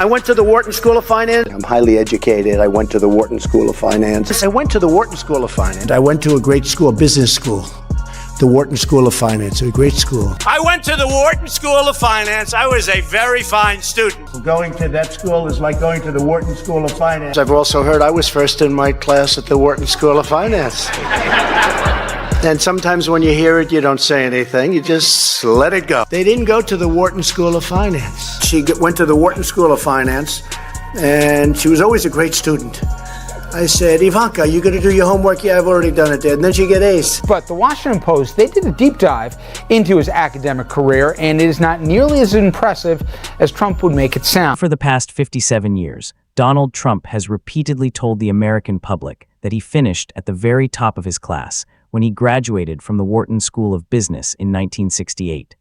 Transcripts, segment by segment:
I went to the Wharton School of Finance. I'm highly educated. I went to the Wharton School of Finance. I went to the Wharton School of Finance. I went to a great school, business school. The Wharton School of Finance, a great school. I went to the Wharton School of Finance. I was a very fine student. Going to that school is like going to the Wharton School of Finance. I've also heard I was first in my class at the Wharton School of Finance. And sometimes when you hear it, you don't say anything. You just let it go. They didn't go to the Wharton School of Finance. She went to the Wharton School of Finance, and she was always a great student. I said, Ivanka, you going to do your homework? Yeah, I've already done it, Dad. And then she get A's. But the Washington Post, they did a deep dive into his academic career, and it is not nearly as impressive as Trump would make it sound. For the past 57 years, Donald Trump has repeatedly told the American public that he finished at the very top of his class when he graduated from the Wharton School of Business in 1968,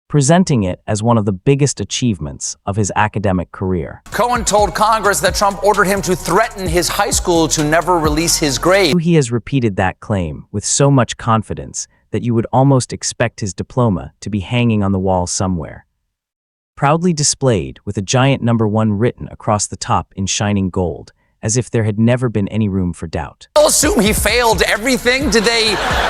presenting it as one of the biggest achievements of his academic career. Cohen told Congress that Trump ordered him to threaten his high school to never release his grade. He has repeated that claim with so much confidence that you would almost expect his diploma to be hanging on the wall somewhere, proudly displayed with a giant number 1 written across the top in shining gold, as if there had never been any room for doubt. I'll assume he failed everything. Did they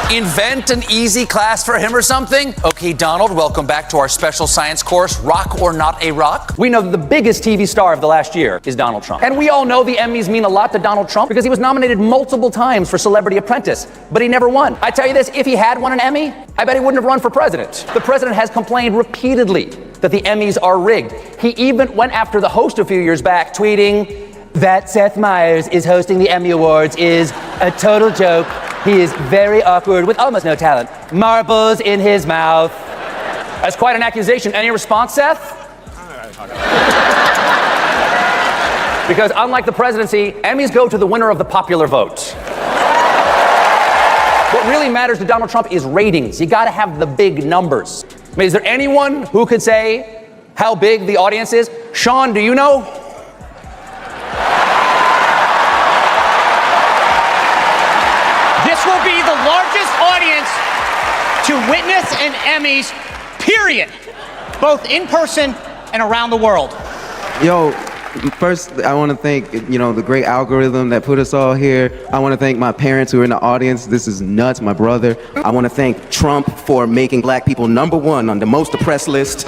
invent an easy class for him or something? Okay, Donald, welcome back to our special science course, Rock or Not a Rock. We know that the biggest TV star of the last year is Donald Trump. And we all know the Emmys mean a lot to Donald Trump because he was nominated multiple times for Celebrity Apprentice, but he never won. I tell you this, if he had won an Emmy, I bet he wouldn't have run for president. The president has complained repeatedly that the Emmys are rigged. He even went after the host a few years back, tweeting, that Seth Meyers is hosting the Emmy Awards is a total joke. He is very awkward with almost no talent. Marbles in his mouth. That's quite an accusation. Any response, Seth? Because unlike the presidency, Emmys go to the winner of the popular vote. What really matters to Donald Trump is ratings. You gotta have the big numbers. I mean, is there anyone who could say how big the audience is? Sean, do you know? This will be the largest audience to witness an Emmys, period, both in person and around the world. Yo, first I want to thank, the great algorithm that put us all here. I want to thank my parents who are in the audience. This is nuts, my brother. I want to thank Trump for making black people #1 on the most oppressed list.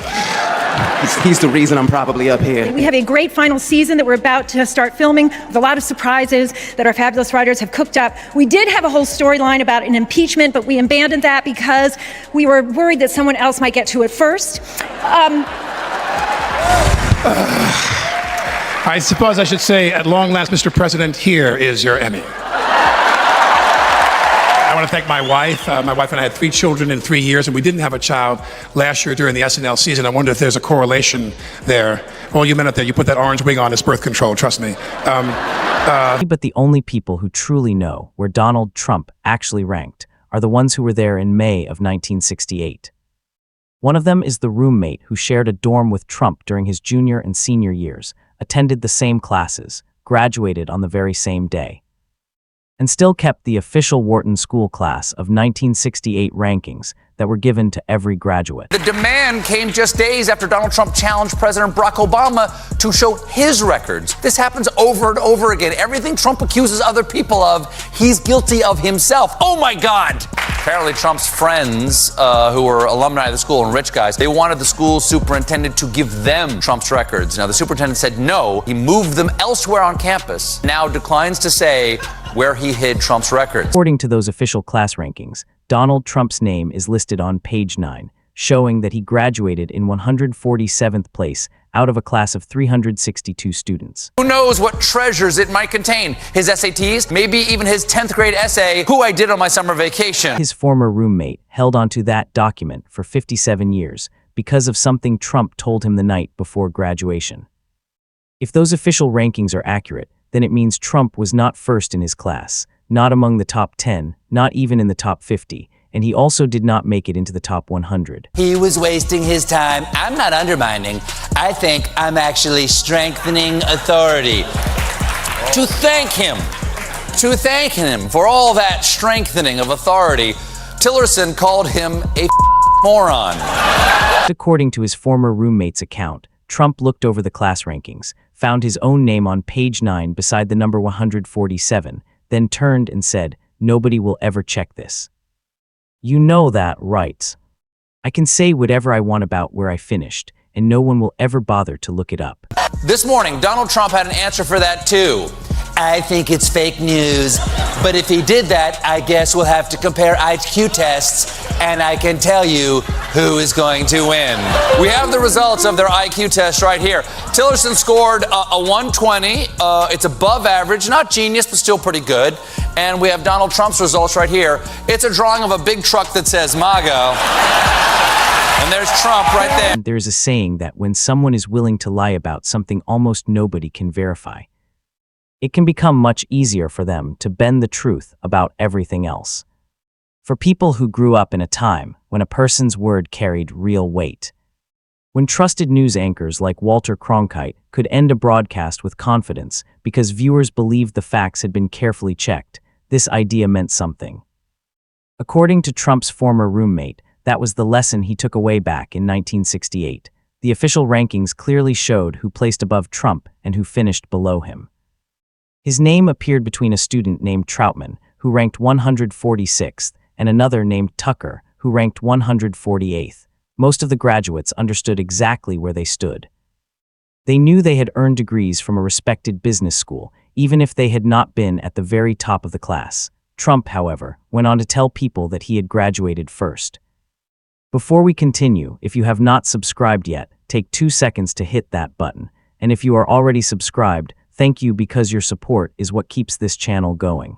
He's the reason I'm probably up here. We have a great final season that we're about to start filming with a lot of surprises that our fabulous writers have cooked up. We did have a whole storyline about an impeachment, but we abandoned that because we were worried that someone else might get to it first. I suppose I should say, at long last, Mr. President, here is your Emmy. I want to thank my wife. My wife and I had 3 children in 3 years, and we didn't have a child last year during the SNL season. I wonder if there's a correlation there. Well, you meant it there. You put that orange wig on, it's birth control, trust me. But the only people who truly know where Donald Trump actually ranked are the ones who were there in May of 1968. One of them is the roommate who shared a dorm with Trump during his junior and senior years, attended the same classes, graduated on the very same day, and still kept the official Wharton School class of 1968 rankings that were given to every graduate. The demand came just days after Donald Trump challenged President Barack Obama to show his records. This happens over and over again. Everything Trump accuses other people of, he's guilty of himself. Oh my God! Apparently Trump's friends, who were alumni of the school and rich guys, they wanted the school superintendent to give them Trump's records. Now the superintendent said no. He moved them elsewhere on campus. Now declines to say where he hid Trump's records. According to those official class rankings, Donald Trump's name is listed on page 9, showing that he graduated in 147th place out of a class of 362 students. Who knows what treasures it might contain? His SATs, maybe even his 10th grade essay, Who I Did on My Summer Vacation. His former roommate held onto that document for 57 years because of something Trump told him the night before graduation. If those official rankings are accurate, then it means Trump was not first in his class, not among the top 10, not even in the top 50, and he also did not make it into the top 100. He was wasting his time. I'm not undermining. I think I'm actually strengthening authority. To thank him for all that strengthening of authority, Tillerson called him a moron. According to his former roommate's account, Trump looked over the class rankings, found his own name on page 9 beside the number 147, then turned and said, "Nobody will ever check this." You know that, right? I can say whatever I want about where I finished, and no one will ever bother to look it up. This morning, Donald Trump had an answer for that too. I think it's fake news, but if he did that, I guess we'll have to compare IQ tests, and I can tell you who is going to win. We have the results of their IQ test right here. Tillerson scored a 120. It's above average, not genius, but still pretty good. And we have Donald Trump's results right here. It's a drawing of a big truck that says MAGA. And there's Trump right there. There's a saying that when someone is willing to lie about something almost nobody can verify, it can become much easier for them to bend the truth about everything else. For people who grew up in a time when a person's word carried real weight, when trusted news anchors like Walter Cronkite could end a broadcast with confidence because viewers believed the facts had been carefully checked, this idea meant something. According to Trump's former roommate, that was the lesson he took away back in 1968. The official rankings clearly showed who placed above Trump and who finished below him. His name appeared between a student named Troutman, who ranked 146th, and another named Tucker, who ranked 148th. Most of the graduates understood exactly where they stood. They knew they had earned degrees from a respected business school, even if they had not been at the very top of the class. Trump, however, went on to tell people that he had graduated first. Before we continue, if you have not subscribed yet, take 2 seconds to hit that button. And if you are already subscribed, thank you, because your support is what keeps this channel going.